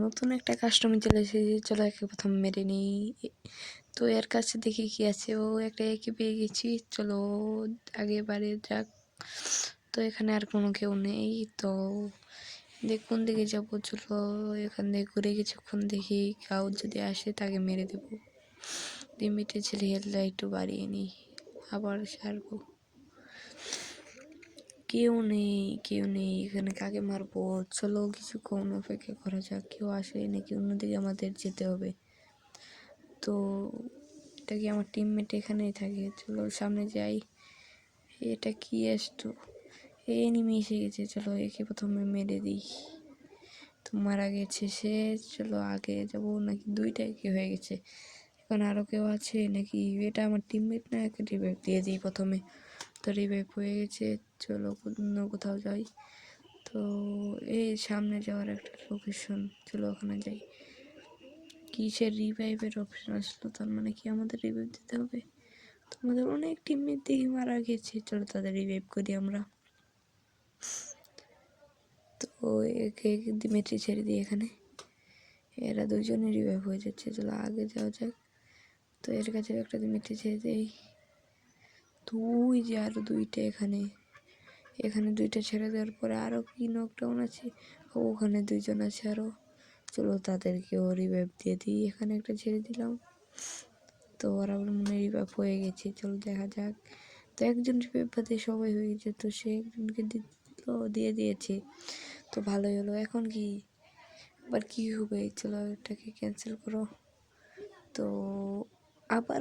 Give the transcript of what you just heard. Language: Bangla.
নতুন একটা কাস্টমার চলে এসেছে, চলো একে প্রথম মেরে নিই। তো এর কাছে দেখি কি আছে, ও একটা একে পেয়ে গেছি, চলো আগে বাড়ে যাক। তো এখানে আর কোনো কেউ নেই, তো কোন দিকে যাবো, চলো এখান থেকে ঘুরে কিছুক্ষণ দেখি কাউ যদি আসে তাকে মেরে দেবো। লিমিটে ছেলে হেলটা একটু বাড়িয়ে নিই, আবার সারবো। কেউ নেই, কেউ নেই এখানে, কাকে মারবো? চলো কিছুক্ষণ অপেক্ষা করা যাক, কেউ আসে নাকি অন্যদিকে আমাদের যেতে হবে। তো এটা কি আমার টিমমেট এখানেই থাকে, চলো সামনে যাই। এটা কি আসতো, এনিমি এসে গেছে, চলো একে প্রথমে মেরে দিই। তো মারা গেছে সে, চলো আগে যাবো নাকি দুইটা কি হয়ে গেছে, এখন আরও কেউ আছে নাকি? এটা আমার টিমমেট না, একে রিভাইভ দিয়ে দিই প্রথমে। তো রিভাইভ হয়ে গেছে, চলো অন্য কোথাও যাই। তো এই সামনে যাওয়ার একটা লোকেশন, চলো ওখানে যাই। কিসের রিভাইভের অপশন আসলো, তার মানে কি আমাদের রিভাইভ দিতে হবে? তো আমাদের অনেক টিমমেট দেখি মারা গেছে, চলো তাদের রিভাইভ করি আমরা। তো একে দিমেট্রি ছেড়ে দিই এখানে, এরা দুজনে রিভাইভ হয়ে যাচ্ছে, চলো আগে যাওয়া যাক। তো এর কাছে একটা দিমেট্রি ছেড়ে দেই। দুই যে আরও দুইটা এখানে, এখানে দুইটা ছেড়ে দেওয়ার পরে আরও কি নকডাউন আছে, ওখানে দুইজন আছে আরও, চলো তাদেরকেও রিভাইভ দিয়ে দিই। এখানে একটা ছেড়ে দিলাম, তো ওরা মনে রিভাইভ হয়ে গেছে, চলো দেখা যাক। তো একজন রিভাইভ বাদে সবাই হয়ে গেছে, তো সে একজনকে দিয়ে দিয়েছে, তো ভালোই হলো। এখন কি আবার কি হবে, চলো এটাকে ক্যান্সেল করো। তো আবার